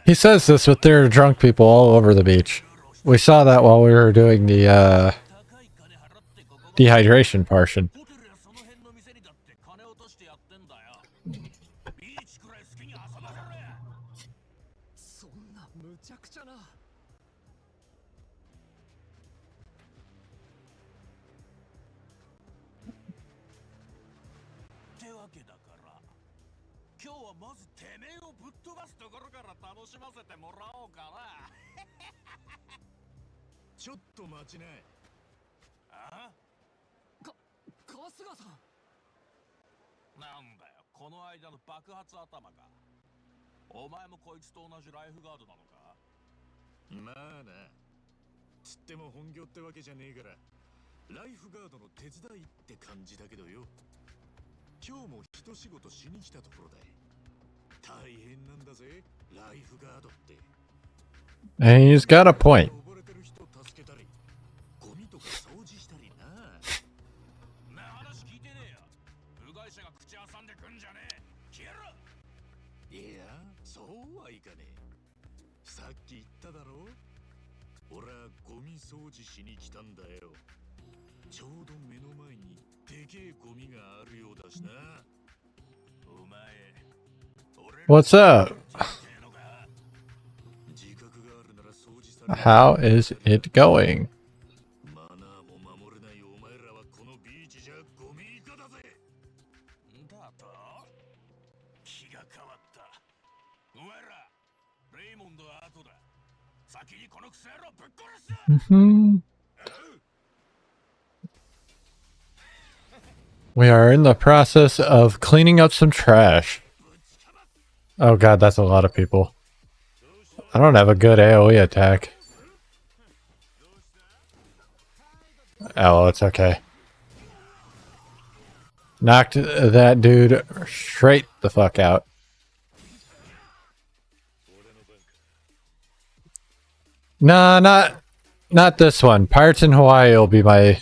He says this with their drunk people all over the beach. We saw that while we were doing the dehydration portion. And he's got a point. What's up? How is it going? We are in the process of cleaning up some trash. Oh god, that's a lot of people. I don't have a good AoE attack. Oh, it's okay. Knocked that dude straight the fuck out. Nah, not this one. Pirates in Hawaii will be my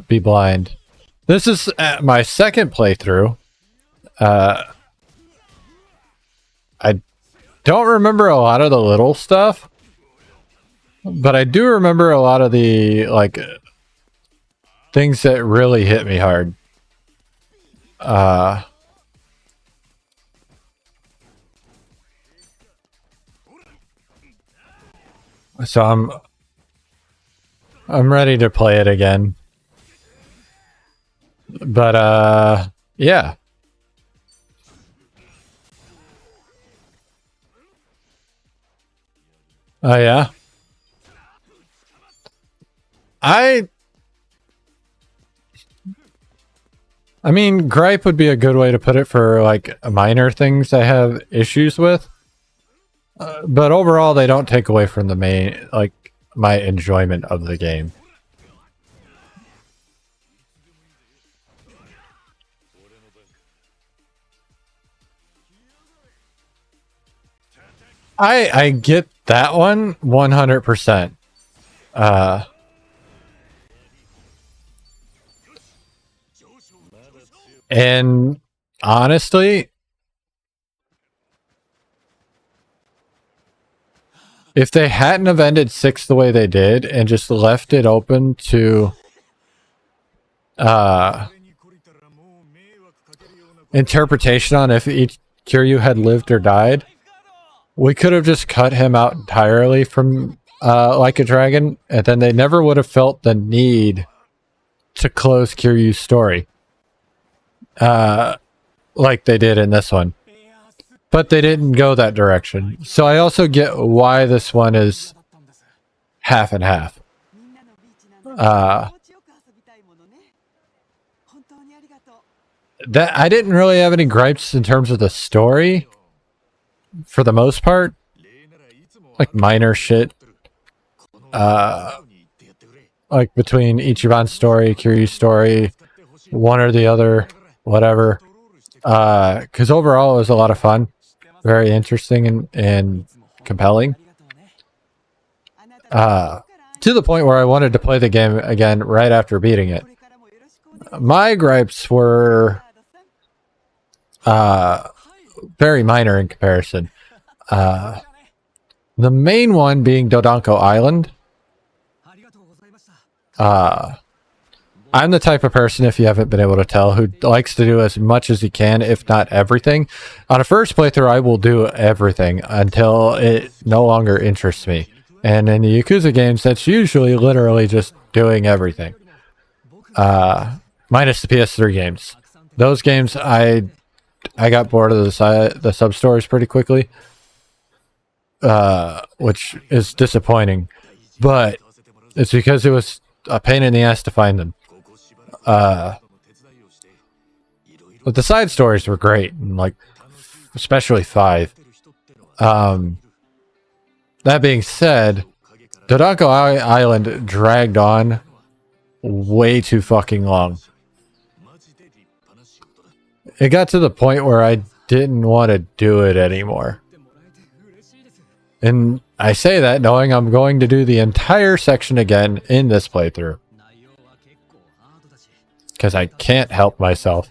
be blind. This is my second playthrough. I don't remember a lot of the little stuff, but I do remember a lot of the like things that really hit me hard. So I'm ready to play it again. But yeah. Oh yeah. I mean, gripe would be a good way to put it for like minor things I have issues with. But overall, they don't take away from the main, like, my enjoyment of the game. I get that one 100%. And honestly, if they hadn't have ended 6 the way they did and just left it open to interpretation on if each Kiryu had lived or died, we could have just cut him out entirely from Like a Dragon, and then they never would have felt the need to close Kiryu's story like they did in this one. But they didn't go that direction. So I also get why this one is half and half. That I didn't really have any gripes in terms of the story for the most part. Like minor shit. Like between Ichiban's story, Kiryu's story, one or the other, whatever. Because overall it was a lot of fun. Very interesting and compelling. To to the point where I wanted to play the game again right after beating it. My gripes were very minor in comparison. The main one being Dodonko Island. I'm the type of person, if you haven't been able to tell, who likes to do as much as he can, if not everything. On a first playthrough, I will do everything until it no longer interests me. And in the Yakuza games, that's usually literally just doing everything. Minus the PS3 games. Those games, I got bored of the sub-stories pretty quickly. Which is disappointing. But it's because it was a pain in the ass to find them. But the side stories were great, and like especially 5. That being said, Dodonko Island dragged on way too fucking long. It got to the point where I didn't want to do it anymore. And I say that knowing I'm going to do the entire section again in this playthrough. Because I can't help myself.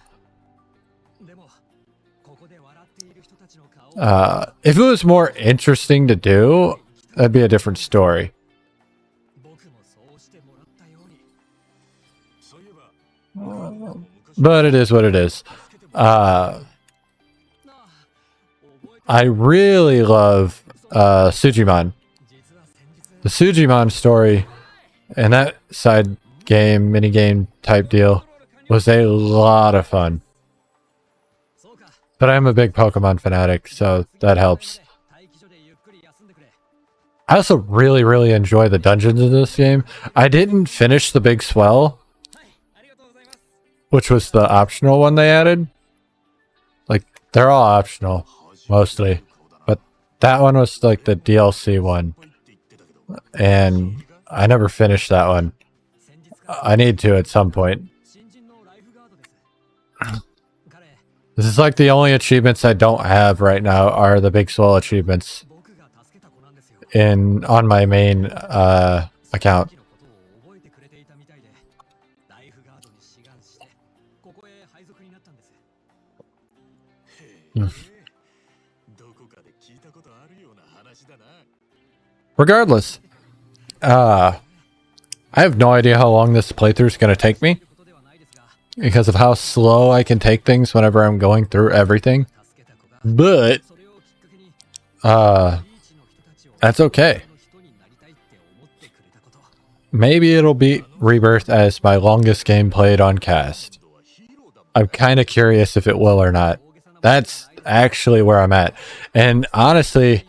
If it was more interesting to do, that'd be a different story. But it is what it is. I really love Sujimon. The Sujimon story and that side game, minigame type deal was a lot of fun. But I'm a big Pokemon fanatic, so that helps. I also really enjoy the dungeons in this game. I didn't finish the Big Swell, which was the optional one they added. Like, they're all optional, mostly. But that one was like the DLC one. And I never finished that one. I need to at some point. This is like the only achievements I don't have right now are the Big Swell achievements on my main account. Regardless, I have no idea how long this playthrough is going to take me because of how slow I can take things whenever I'm going through everything. But that's okay. Maybe it'll beat Rebirth as my longest game played on cast. I'm kind of curious if it will or not. That's actually where I'm at. And honestly,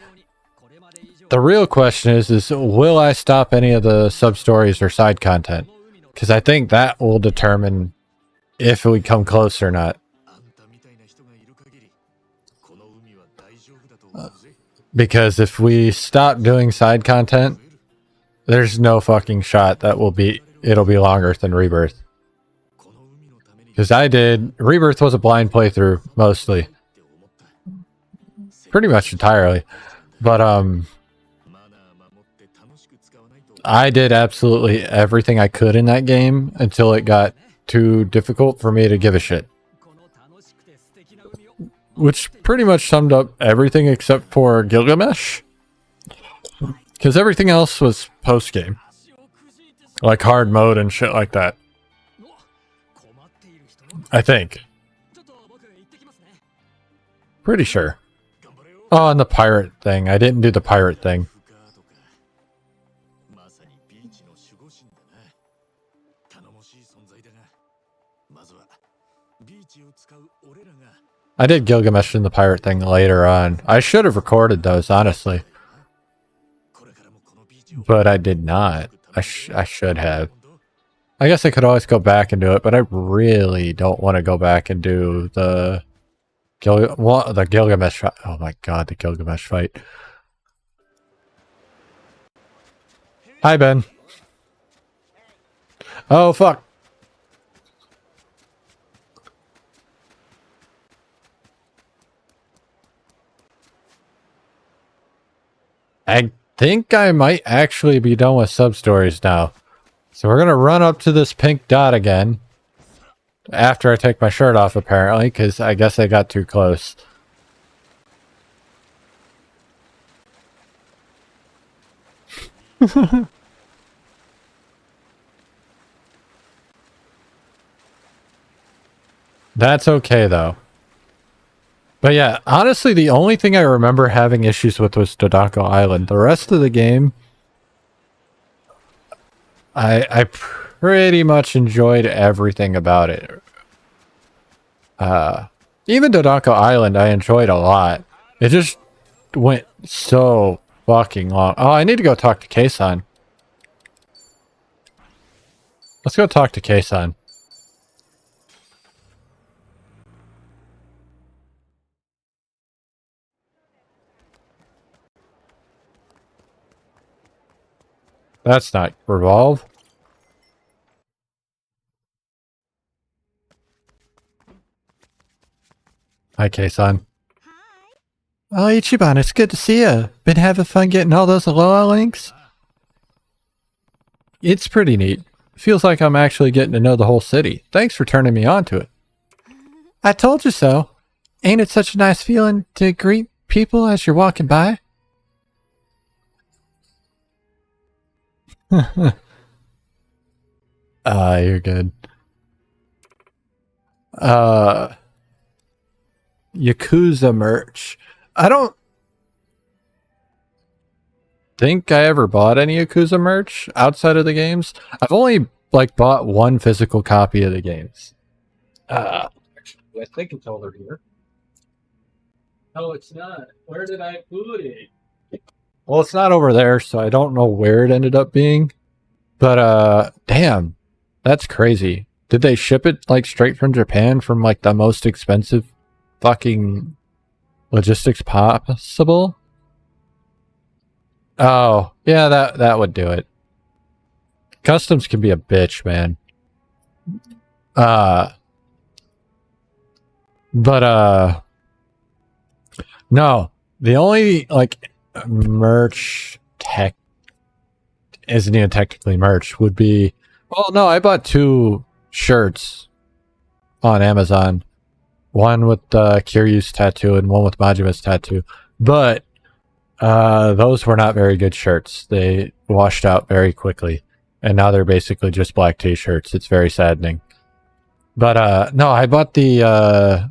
the real question is will I stop any of the sub-stories or side content? Because I think that will determine if we come close or not. Because if we stop doing side content, there's no fucking shot that it'll be longer than Rebirth. Because Rebirth was a blind playthrough, mostly. Pretty much entirely. But, I did absolutely everything I could in that game until it got too difficult for me to give a shit. Which pretty much summed up everything except for Gilgamesh. Because everything else was post-game. Like hard mode and shit like that. I think. Pretty sure. Oh, and the pirate thing. I didn't do the pirate thing. I did Gilgamesh and the pirate thing later on. I should have recorded those, honestly. But I did not. I should have. I guess I could always go back and do it, but I really don't want to go back and do the Gilgamesh fight. Oh my god, the Gilgamesh fight. Hi, Ben. Oh, fuck. think I might actually be done with sub-stories now. So we're going to run up to this pink dot again. After I take my shirt off, apparently, because I guess I got too close. That's okay, though. But yeah, honestly, the only thing I remember having issues with was Dodonko Island. The rest of the game, I pretty much enjoyed everything about it. Even Dodonko Island, I enjoyed a lot. It just went so fucking long. Oh, I need to go talk to Keisan. Let's go talk to Keisan. That's not Revolve. Hi, Keisan. Oh, Ichiban, it's good to see you. Been having fun getting all those Aloha links? It's pretty neat. Feels like I'm actually getting to know the whole city. Thanks for turning me on to it. I told you so. Ain't it such a nice feeling to greet people as you're walking by? You're good. Yakuza merch. I don't think I ever bought any Yakuza merch outside of the games. I've only bought one physical copy of the games. Actually, I think it's over here. No, it's not. Where did I put it? Well, it's not over there, so I don't know where it ended up being. But damn, that's crazy. Did they ship it straight from Japan from the most expensive fucking logistics possible? Oh, yeah, that would do it. Customs can be a bitch, man. But no, the only merch tech isn't even technically merch would be, well, no, I bought 2 shirts on Amazon, one with Kiryu's tattoo and one with Majima's tattoo, but those were not very good shirts. They washed out very quickly, and now they're basically just black t-shirts. It's very saddening. But no, I bought the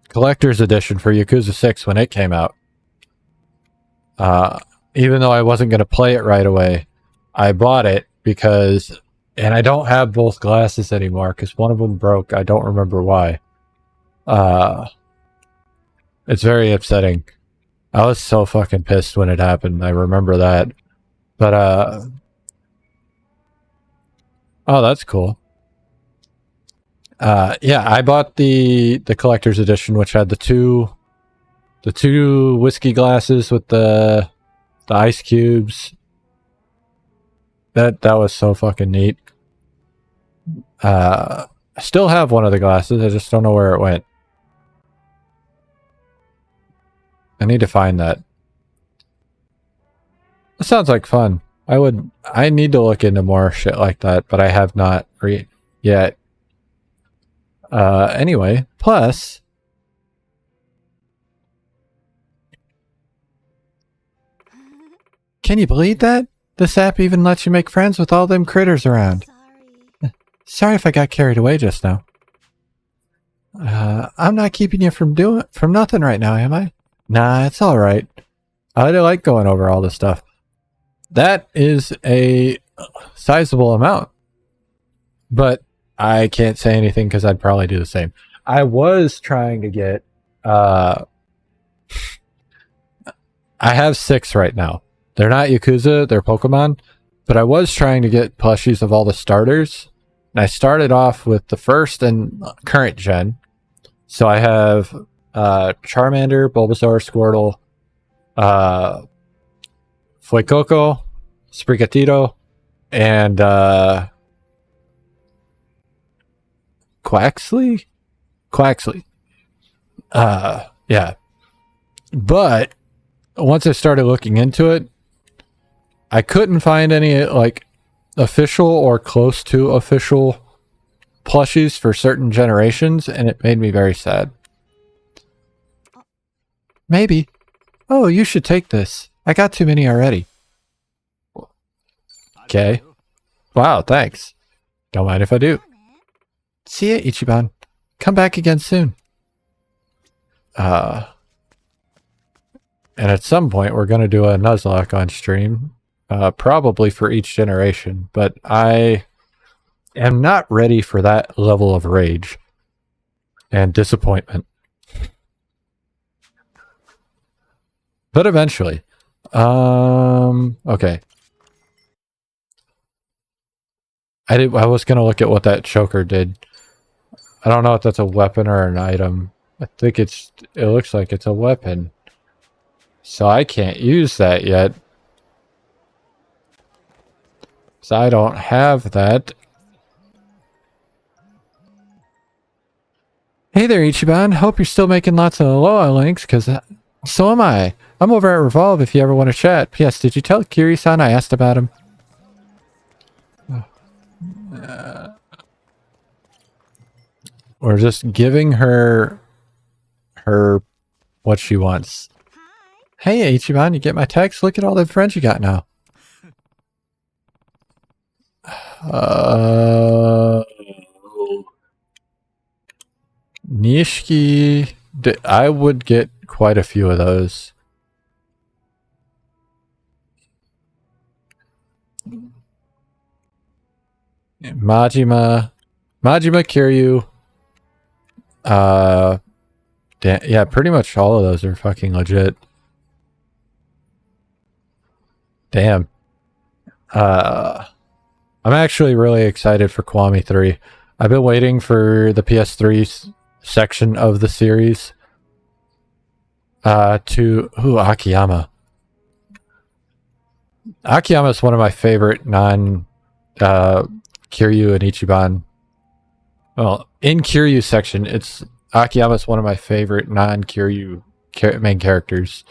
collector's edition for Yakuza 6 when it came out. Even though I wasn't going to play it right away, I bought it because, and I don't have both glasses anymore because one of them broke. I don't remember why. It's very upsetting. I was so fucking pissed when it happened. I remember that. But oh, that's cool. Yeah, I bought the collector's edition, which had the two whiskey glasses with the ice cubes. That was so fucking neat. I still have one of the glasses. I just don't know where it went. I need to find that. That sounds like fun. I need to look into more shit like that, but I have not yet. Anyway, plus, can you believe that? This app even lets you make friends with all them critters around. Sorry if I got carried away just now. I'm not keeping you from nothing right now, am I? Nah, it's all right. I like going over all this stuff. That is a sizable amount, but I can't say anything because I'd probably do the same. I was trying to get. I have 6 right now. They're not Yakuza, they're Pokemon, but I was trying to get plushies of all the starters. And I started off with the first and current gen. So I have Charmander, Bulbasaur, Squirtle, Fuecoco, Sprigatito, and Quaxley? Yeah. But once I started looking into it, I couldn't find any like official or close to official plushies for certain generations, and it made me very sad. Maybe. Oh, you should take this. I got too many already. Okay. Wow, thanks. Don't mind if I do. See ya, Ichiban. Come back again soon. And at some point we're going to do a Nuzlocke on stream. Probably for each generation, but I am not ready for that level of rage and disappointment. But eventually. Okay. I was going to look at what that choker did. I don't know if that's a weapon or an item. I think it looks like it's a weapon. So I can't use that yet. So I don't have that. Hey there, Ichiban. Hope you're still making lots of Aloha links, because so am I. I'm over at Revolve if you ever want to chat. P.S. Did you tell Kiri-san I asked about him? We're just giving her what she wants. Hey, Ichiban, you get my text? Look at all the friends you got now. Nishiki, I would get quite a few of those. Majima Kiryu. Yeah, pretty much all of those are fucking legit. Damn. I'm actually really excited for Kiwami 3. I've been waiting for the PS3 section of the series Akiyama. Akiyama is one of my favorite non Kiryu and Ichiban. Well, in Kiryu section, Akiyama is one of my favorite non-Kiryu main characters.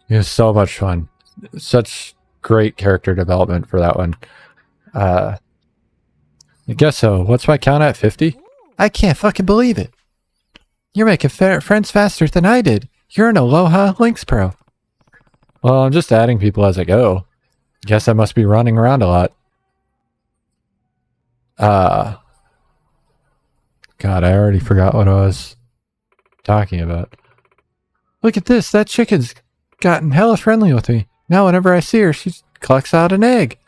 It was so much fun. Such great character development for that one. I guess so. What's my count at? 50? I can't fucking believe it. You're making friends faster than I did. You're an Aloha Links pro. Well, I'm just adding people as I go. Guess I must be running around a lot. God, I already forgot what I was talking about. Look at this. That chicken's gotten hella friendly with me. Now whenever I see her, she clucks out an egg.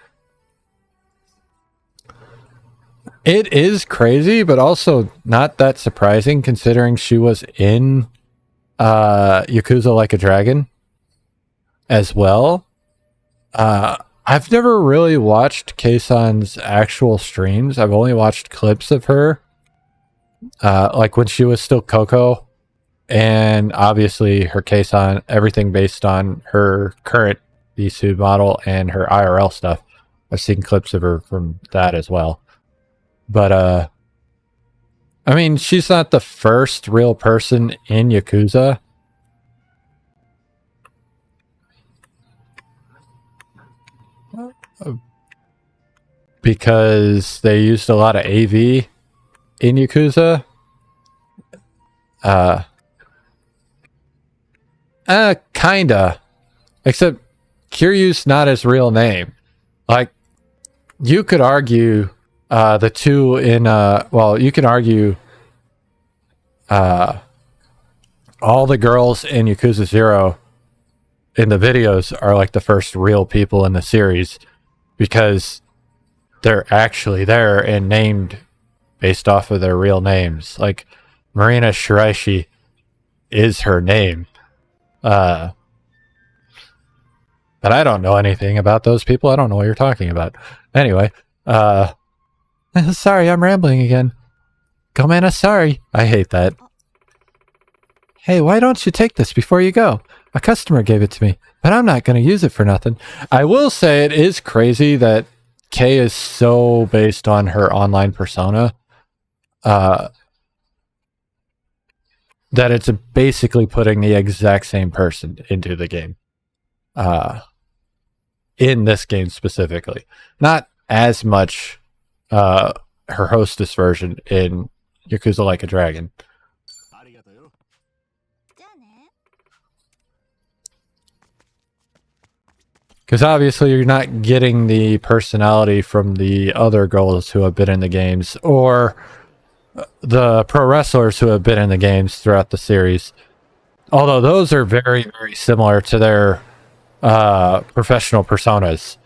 It is crazy, but also not that surprising considering she was in Yakuza Like a Dragon as well. I've never really watched Kei-san's actual streams. I've only watched clips of her. Like when she was still Coco, and obviously her Kei-san, everything based on her current Bisu model and her IRL stuff. I've seen clips of her from that as well. But, I mean, she's not the first real person in Yakuza. Because they used a lot of AV in Yakuza. Kinda. Except Kiryu's not his real name. Like, you could argue the two in well, you can argue all the girls in Yakuza 0 in the videos are like the first real people in the series because they're actually there and named based off of their real names. Like Marina Shiraishi is her name. But I don't know anything about those people. I don't know what you're talking about. Anyway, sorry, I'm rambling again. Gomena, sorry. I hate that. Hey, why don't you take this before you go? A customer gave it to me, but I'm not going to use it for nothing. I will say it is crazy that Kei is so based on her online persona. that it's basically putting the exact same person into the game. In this game specifically. Not as much her hostess version in Yakuza Like a Dragon. Because obviously you're not getting the personality from the other girls who have been in the games, or the pro wrestlers who have been in the games throughout the series. Although those are very, very similar to their professional personas.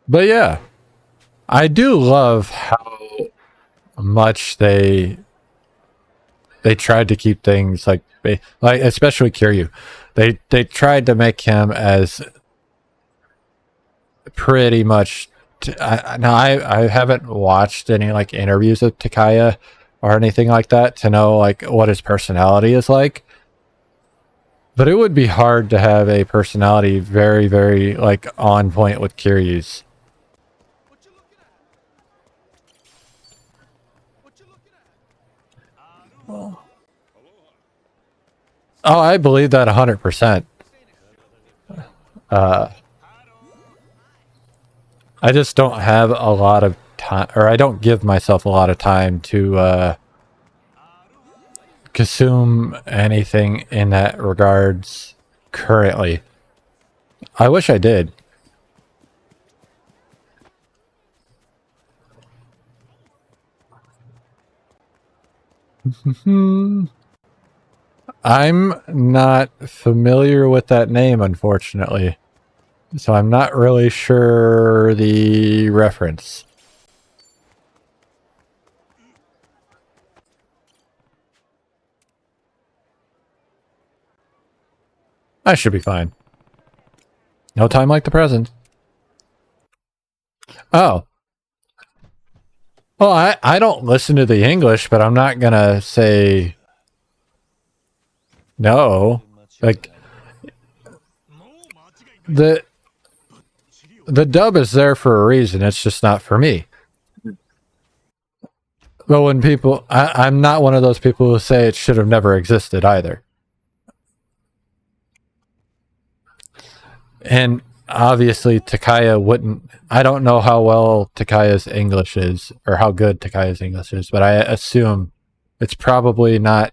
But yeah, I do love how much they tried to keep things like especially Kiryu. They tried to make him as pretty much. I haven't watched any like interviews of Takaya or anything like that to know like what his personality is like. But it would be hard to have a personality very, very like on point with Kiryu's. Oh, I believe that 100%. I just don't have a lot of time, or I don't give myself a lot of time to consume anything in that regards currently. I wish I did. I'm not familiar with that name, unfortunately. So I'm not really sure the reference. I should be fine. No time like the present. Oh. Well, I don't listen to the English, but I'm not gonna say no. Like the dub is there for a reason. It's just not for me. But when people, I'm not one of those people who say it should have never existed either. And obviously, Takaya wouldn't. I don't know how well Takaya's English is, or how good Takaya's English is, but I assume it's probably not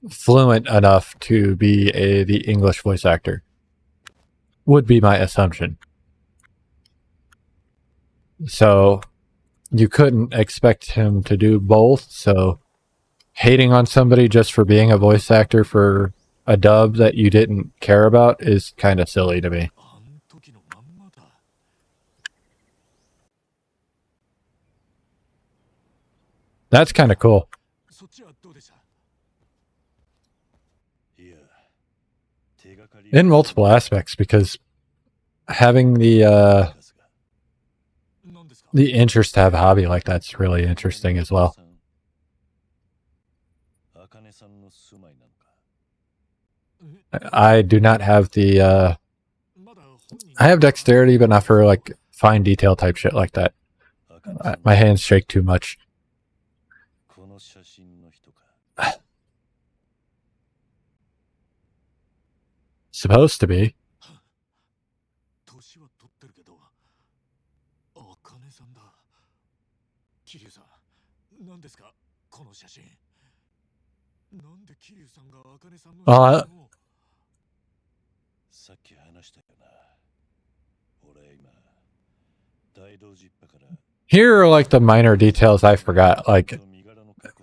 fluent enough to be the English voice actor. Would be my assumption. So you couldn't expect him to do both. So hating on somebody just for being a voice actor for a dub that you didn't care about is kind of silly to me. That's kind of cool. In multiple aspects, because having the interest to have a hobby like that's really interesting as well. I do not have the I have dexterity, but not for like fine detail type shit like that. My hands shake too much. Supposed to be. Here are like the minor details I forgot. Like,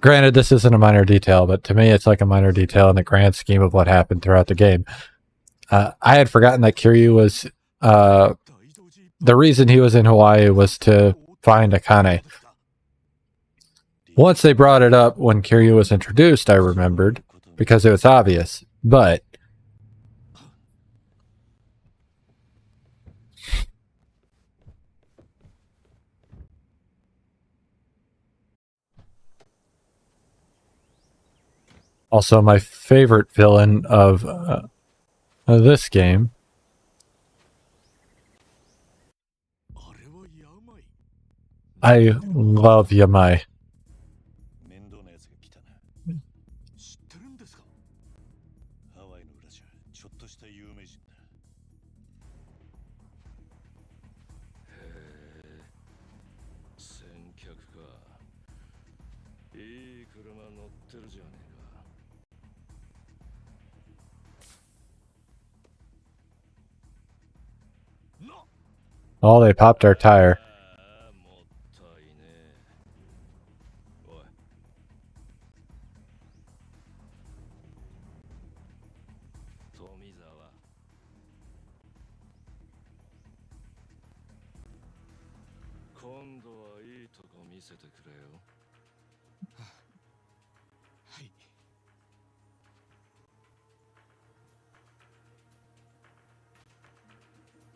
granted, this isn't a minor detail, but to me, it's like a minor detail in the grand scheme of what happened throughout the game. I had forgotten that Kiryu was the reason he was in Hawaii was to find Akane. Once they brought it up when Kiryu was introduced, I remembered because it was obvious. But Also, my favorite villain of this game. I love Yamai. Oh, they popped our tire.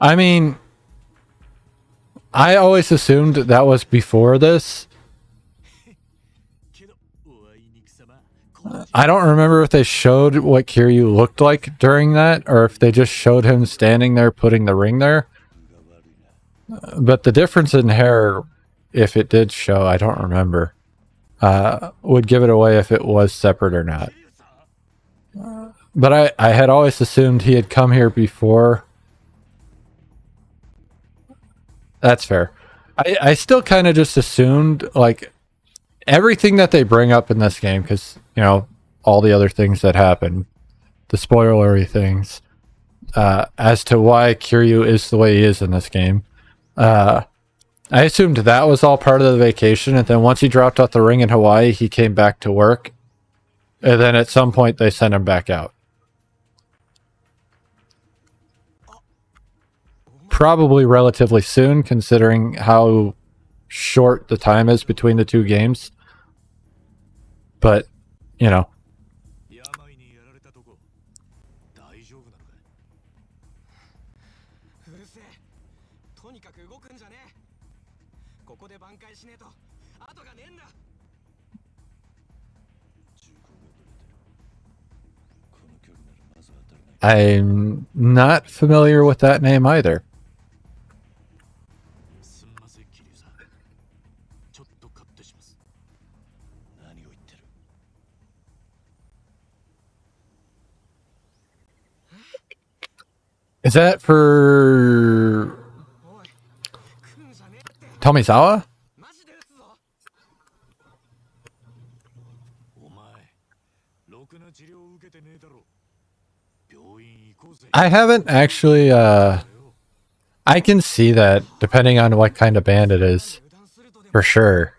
I mean, I always assumed that was before this. I don't remember if they showed what Kiryu looked like during that, or if they just showed him standing there putting the ring there. But the difference in hair, if it did show, I don't remember, would give it away if it was separate or not. But I had always assumed he had come here before. That's fair. I still kind of just assumed, like, everything that they bring up in this game, because, you know, all the other things that happen, the spoilery things, as to why Kiryu is the way he is in this game. I assumed that was all part of the vacation, and then once he dropped off the ring in Hawaii, he came back to work, and then at some point they sent him back out. Probably relatively soon, considering how short the time is between the two games. But, you know. I'm not familiar with that name either. Is that for Tomizawa? I haven't actually, I can see that depending on what kind of band it is, for sure.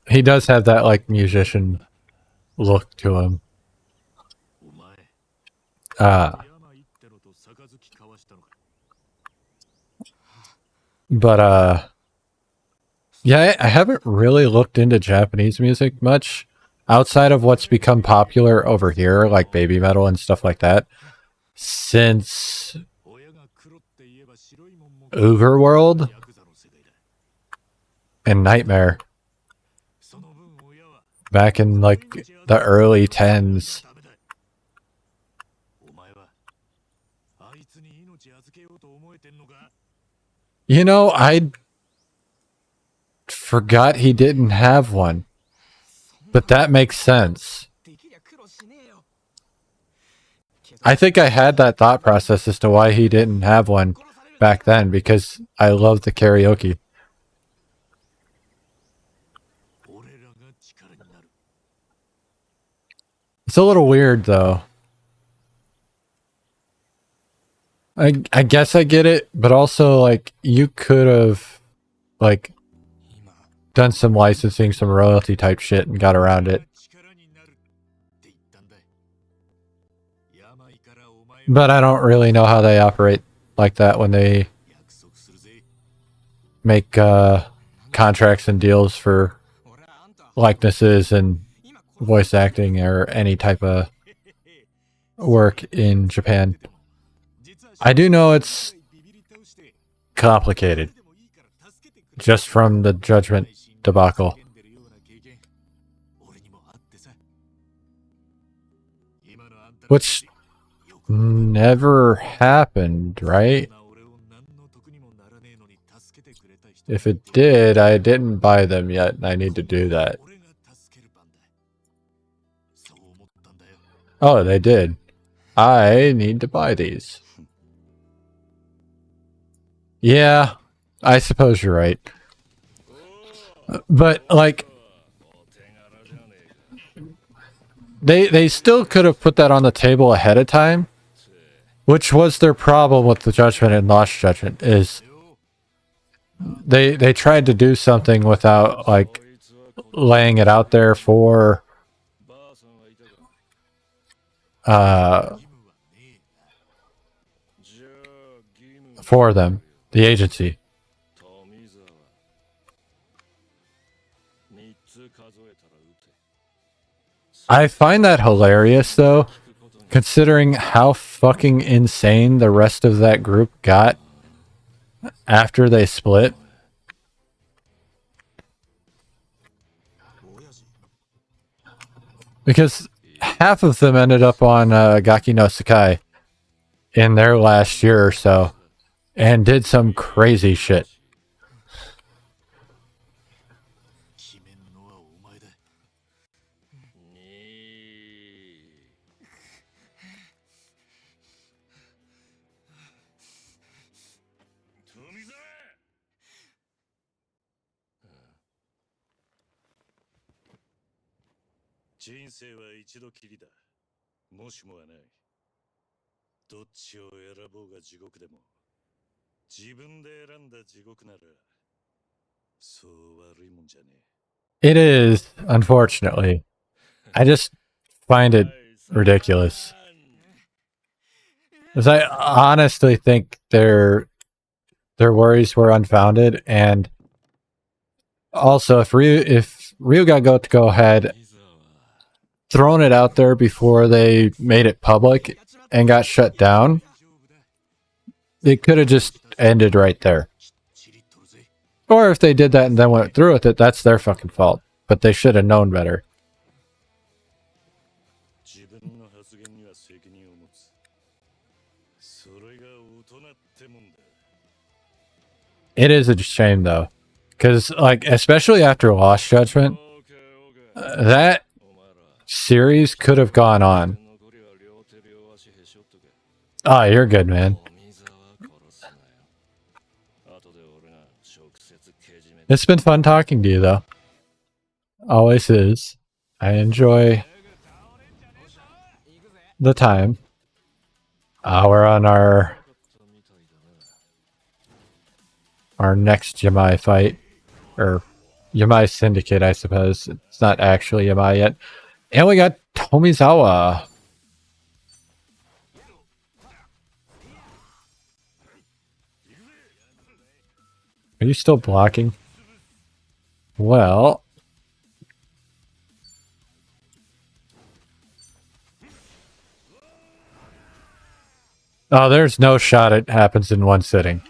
He does have that, like, musician look to him. But yeah, I haven't really looked into Japanese music much outside of what's become popular over here, like baby metal and stuff like that, since Overworld and Nightmare back in, like, the early 10s. You know, I forgot he didn't have one, but that makes sense. I think I had that thought process as to why he didn't have one back then, because I love the karaoke. It's a little weird, though. I guess I get it, but also, like, you could have, like, done some licensing, some royalty type shit and got around it. But I don't really know how they operate like that when they make contracts and deals for likenesses and voice acting or any type of work in Japan. I do know it's complicated, just from the Judgment debacle. Which never happened, right? If it did, I didn't buy them yet, and I need to do that. Oh, they did. I need to buy these. Yeah, I suppose you're right. But, like, they still could have put that on the table ahead of time, which was their problem with the Judgment and Lost Judgment, is they tried to do something without, like, laying it out there for them, the agency. I find that hilarious, though, considering how fucking insane the rest of that group got after they split. Because half of them ended up on Gaki no Sakai in their last year or so and did some crazy shit. It is, unfortunately. I just find it ridiculous. Because I honestly think their worries were unfounded, and also if Ryuga got to go ahead, thrown it out there before they made it public and got shut down, it could have just ended right there. Or if they did that and then went through with it, that's their fucking fault. But they should have known better. It is a shame, though. Because, like, especially after Lost Judgment, that series could have gone on. Oh, you're good, man. It's been fun talking to you, though. Always is. I enjoy the time. We're on our next Yamai fight. Or Yamai Syndicate, I suppose. It's not actually Yamai yet. And we got Tomizawa. Are you still blocking? Well... Oh, there's no shot it happens in one sitting.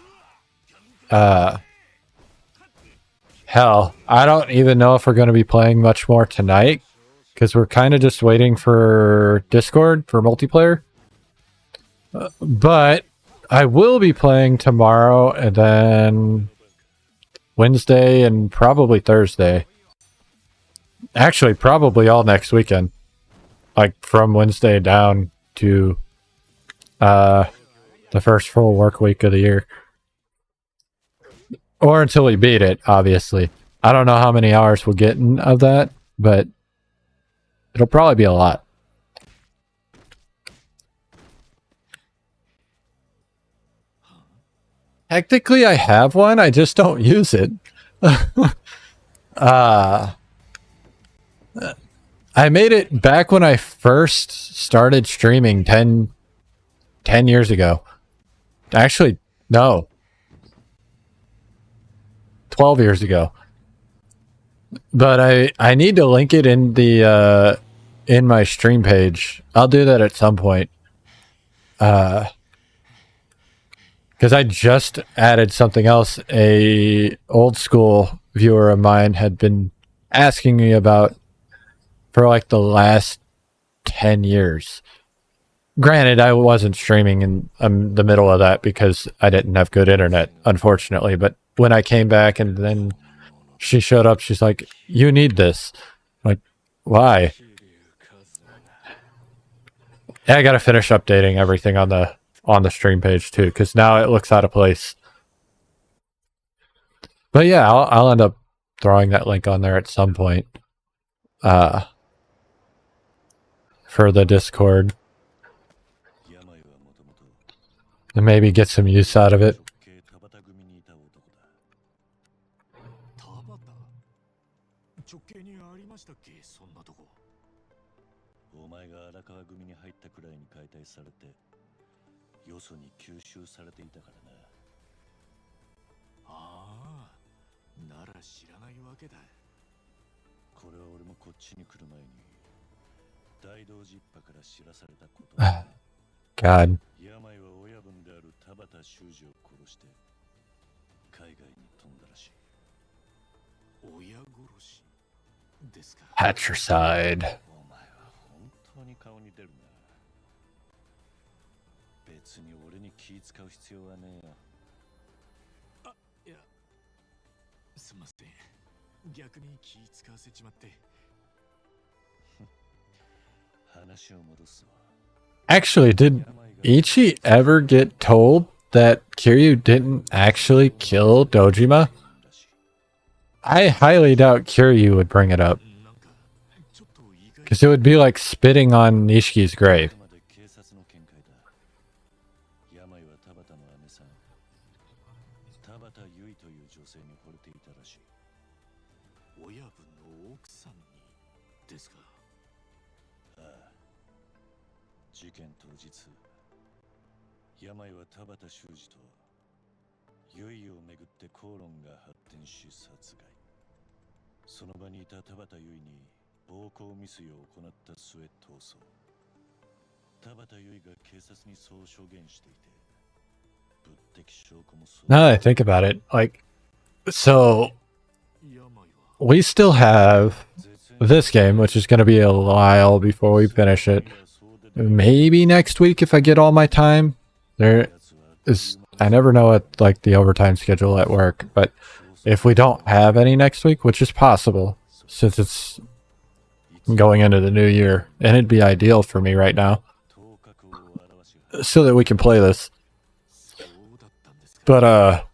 Hell, I don't even know if we're going to be playing much more tonight, because we're kind of just waiting for Discord for multiplayer. But I will be playing tomorrow, and then Wednesday, and probably Thursday. Actually, probably all next weekend. Like, from Wednesday down to the first full work week of the year. Or until we beat it, obviously. I don't know how many hours we'll get of that, but it'll probably be a lot. Technically, I have one, I just don't use it. I made it back when I first started streaming 10 years ago. Actually, no. 12 years ago. But I need to link it in the in my stream page. I'll do that at some point. Because I just added something else. A old school viewer of mine had been asking me about for like the last 10 years. Granted, I wasn't streaming in the middle of that because I didn't have good internet, unfortunately. But when I came back and then she showed up, she's like, "You need this." I'm like, why? Yeah, I gotta finish updating everything on the stream page too, because now it looks out of place. But yeah, I'll end up throwing that link on there at some point. For the Discord. And maybe get some use out of it. God. Patricide. Actually, did Ichi ever get told that Kiryu didn't actually kill Dojima? I highly doubt Kiryu would bring it up. Because it would be like spitting on Nishiki's grave. Now that I think about it, like, so we still have this game, which is going to be a while before we finish it. Maybe next week if I get all my time. There is, I never know what like the overtime schedule at work, but if we don't have any next week, which is possible since it's going into the new year, and it'd be ideal for me right now so that we can play this. But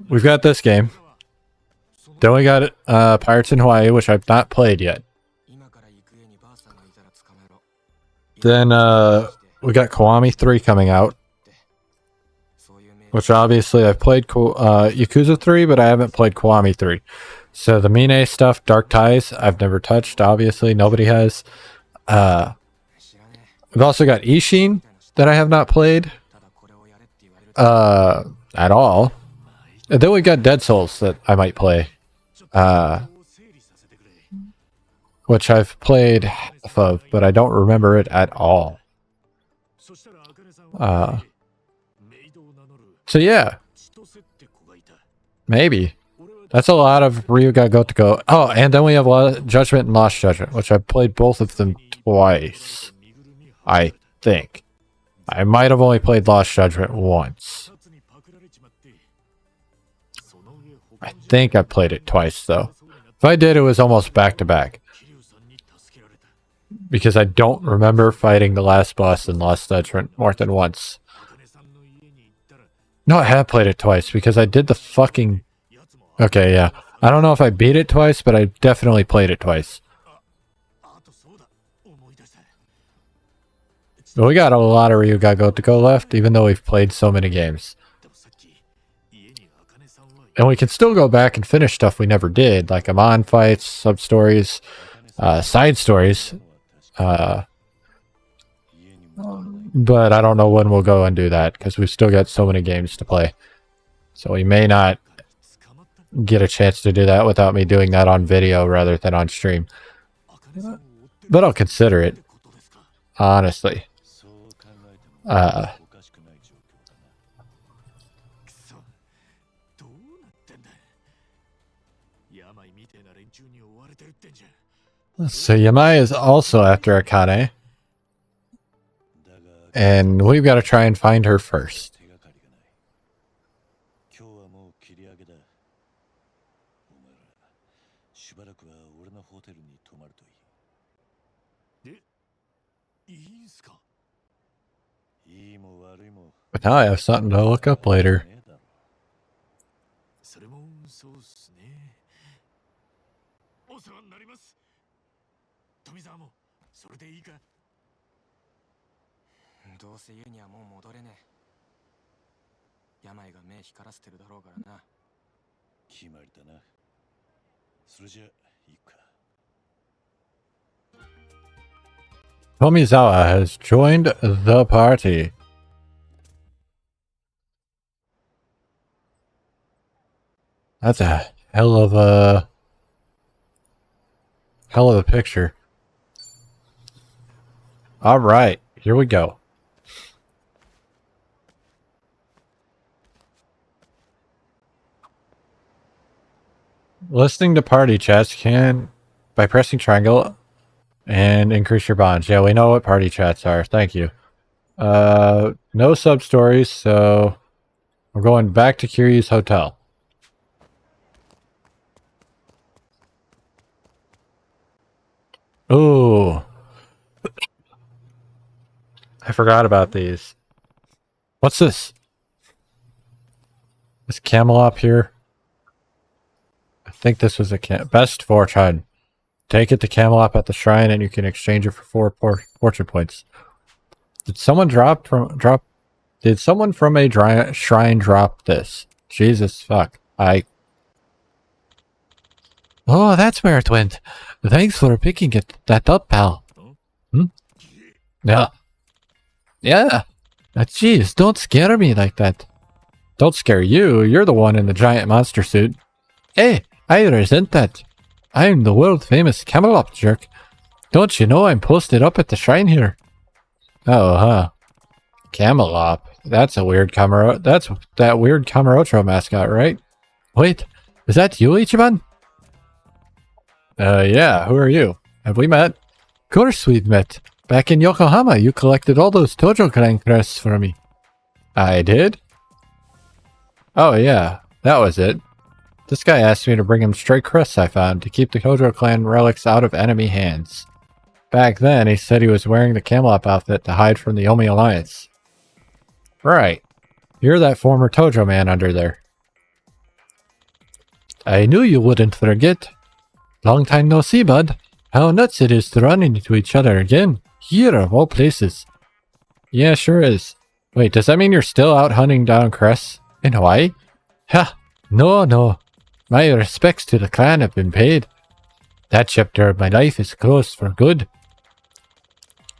we've got this game. Then we got Pirates in Hawaii, which I've not played yet. Then we got Kiwami 3 coming out, which obviously I've played Yakuza 3, but I haven't played Kiwami 3. So the Mine stuff, Dark Ties, I've never touched, obviously. Nobody has. We've also got Ishin that I have not played at all. And then we got Dead Souls that I might play. Which I've played half of, but I don't remember it at all. So yeah. Maybe. That's a lot of Ryuga Gotoku. Oh, and then we have Judgment and Lost Judgment, which I've played both of them twice. I think. I might have only played Lost Judgment once. I think I played it twice, though. If I did, it was almost back-to-back. Because I don't remember fighting the last boss in Lost Judgment more than once. No, I have played it twice, because I did the fucking... Okay, yeah. I don't know if I beat it twice, but I definitely played it twice. But we got a lot of Ryuga Gotoku left, even though we've played so many games. And we can still go back and finish stuff we never did, like Amon fights, sub-stories, side stories. But I don't know when we'll go and do that, because we've still got so many games to play. So we may not get a chance to do that without me doing that on video rather than on stream. But I'll consider it, honestly. So Yamai is also after Akane. And we've got to try and find her first. But now I have something to look up later. Tomizawa has joined the party. That's a hell of a picture. All right, here we go. Listening to party chats can by pressing triangle and increase your bonds. Yeah, we know what party chats are. Thank you. No sub stories, so we're going back to Kiryu's hotel. Ooh. I forgot about these. What's this? This camel up here? I think this was a best fortune. Take it to Camelot at the shrine and you can exchange it for 4 fortune points. Did someone Did someone from a shrine drop this? Jesus fuck. Oh, that's where it went. Thanks for picking that up, pal. Hmm? Yeah. Yeah. Jeez, don't scare me like that. Don't scare you. You're the one in the giant monster suit. Hey, I resent that. I'm the world famous Camelot jerk. Don't you know I'm posted up at the shrine here? Oh, huh. Camelot. That's a weird That's that weird Kamurocho mascot, right? Wait, is that you, Ichiban? Yeah, who are you? Have we met? Of course we've met. Back in Yokohama, you collected all those Tojo Clan crests for me. I did? Oh yeah, that was it. This guy asked me to bring him stray crests I found to keep the Tojo Clan relics out of enemy hands. Back then, he said he was wearing the Camelot outfit to hide from the Omi Alliance. Right. You're that former Tojo man under there. I knew you wouldn't forget. Long time no see, bud. How nuts it is to run into each other again. Here of all places. Yeah, sure is. Wait, does that mean you're still out hunting down crests in Hawaii? Ha! No. My respects to the clan have been paid. That chapter of my life is closed for good.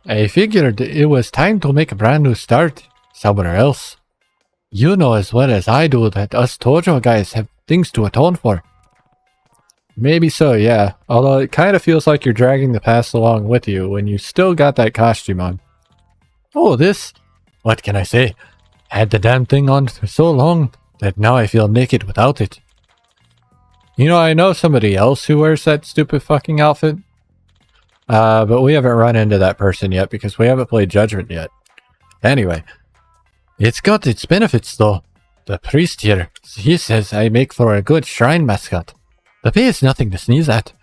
I figured it was time to make a brand new start somewhere else. You know as well as I do that us Tojo guys have things to atone for. Maybe so, yeah. Although it kind of feels like you're dragging the past along with you when you still got that costume on. Oh, this? What can I say? Had the damn thing on for so long that now I feel naked without it. You know, I know somebody else who wears that stupid fucking outfit. But we haven't run into that person yet because we haven't played Judgment yet. Anyway, it's got its benefits though. The priest here, he says I make for a good shrine mascot. The pay is nothing to sneeze at.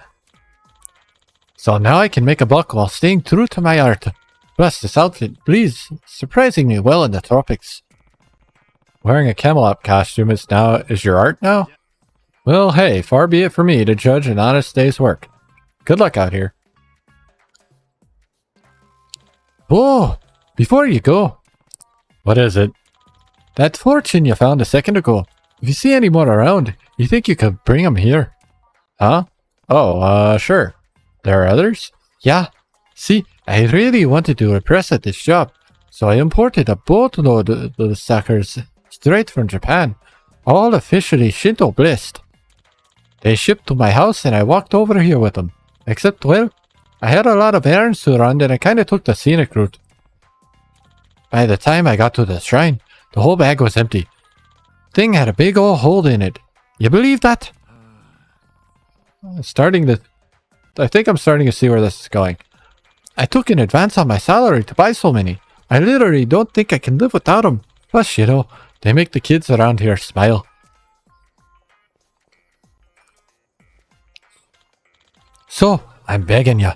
So now I can make a buck while staying true to my art. Plus this outfit breathes surprisingly well in the tropics. Wearing a Camelot costume is your art now? Well, hey, far be it for me to judge an honest day's work. Good luck out here. Whoa! Before you go. What is it? That fortune you found a second ago. If you see any more around, you think you could bring them here? Huh? Oh, sure. There are others? Yeah. See, I really wanted to impress at this job, so I imported a boatload of those suckers straight from Japan. All officially Shinto blessed. They shipped to my house and I walked over here with them. Except, well, I had a lot of errands to run and I kinda took the scenic route. By the time I got to the shrine, the whole bag was empty. Thing had a big old hole in it. You believe that? Starting to I think I'm starting to see where this is going. I took an advance on my salary to buy so many. I literally don't think I can live without them. Plus, you know, they make the kids around here smile. So, I'm begging you.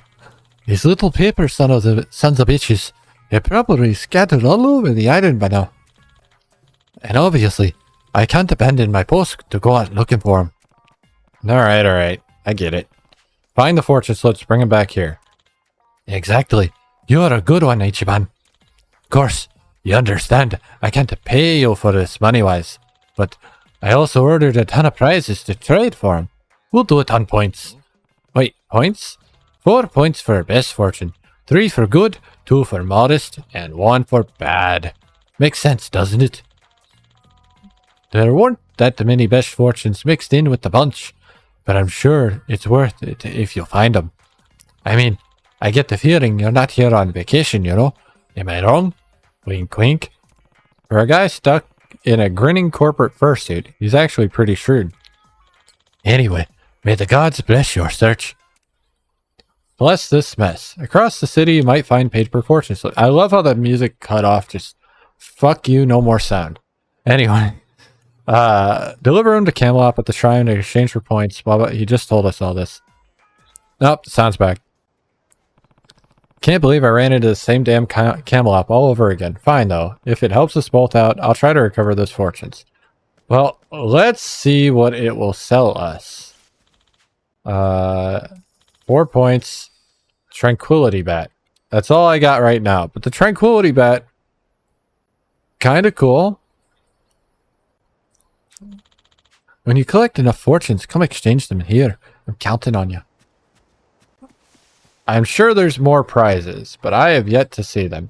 These little paper sons of bitches, they're probably scattered all over the island by now. And obviously, I can't abandon my post to go out looking for them. Alright. I get it. Find the fortune slips, bring them back here. Exactly. You're a good one, Ichiban. Of course, you understand, I can't pay you for this money-wise. But I also ordered a ton of prizes to trade for them. We'll do it on points. Wait, points? 4 points for best fortune, 3 for good, 2 for modest, and 1 for bad. Makes sense, doesn't it? There weren't that many best fortunes mixed in with the bunch, but I'm sure it's worth it if you find them. I mean, I get the feeling you're not here on vacation, you know? Am I wrong? Wink wink. For a guy stuck in a grinning corporate fursuit, he's actually pretty shrewd. Anyway, may the gods bless your search. Bless this mess. Across the city, you might find paper fortune slips. I love how the music cut off. Just fuck you, no more sound. Anyway, deliver him to Camelot at the shrine to exchange for points. Blah, blah. He just told us all this. Nope, sound's back. Can't believe I ran into the same damn Camelot all over again. Fine though. If it helps us both out, I'll try to recover those fortunes. Well, let's see what it will sell us. 4 points. Tranquility bat. That's all I got right now. But the tranquility bat, kind of cool. When you collect enough fortunes, come exchange them here. I'm counting on you. I'm sure there's more prizes, but I have yet to see them.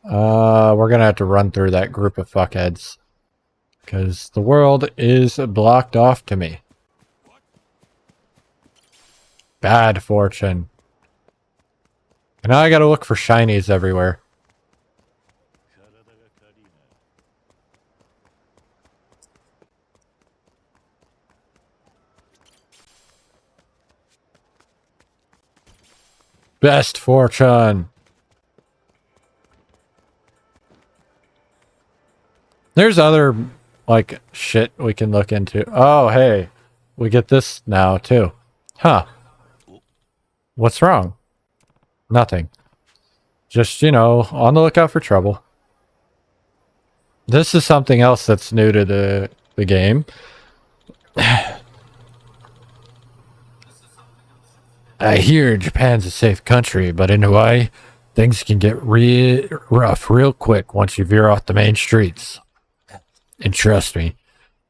We're gonna have to run through that group of fuckheads. Because the world is blocked off to me. Bad fortune. And now I gotta look for shinies everywhere. Best fortune. There's other, like, shit we can look into. Oh, hey. We get this now, too. Huh. What's wrong? Nothing. Just, you know, on the lookout for trouble. This is something else that's new to the game. I hear Japan's a safe country, but in Hawaii, things can get rough real quick once you veer off the main streets. And trust me,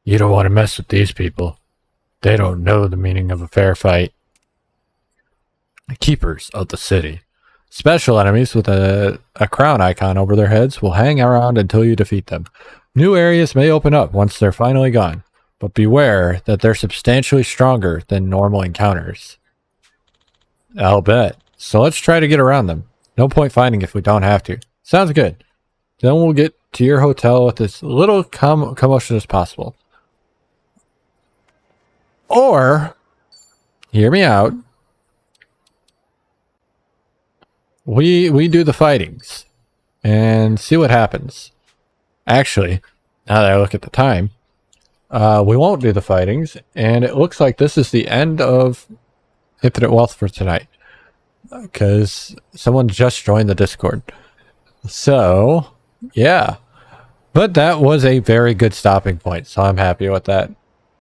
you don't want to mess with these people. They don't know the meaning of a fair fight. The keepers of the city. Special enemies with a crown icon over their heads will hang around until you defeat them. New areas may open up once they're finally gone, but beware that they're substantially stronger than normal encounters. I'll bet. So let's try to get around them. No point fighting if we don't have to. Sounds good. Then we'll get to your hotel with as little commotion as possible. Or, hear me out, we do the fightings and see what happens. Actually, now that I look at the time, we won't do the fightings, and it looks like this is the end of Infinite Wealth for tonight, because someone just joined the Discord. So, yeah. But that was a very good stopping point, so I'm happy with that.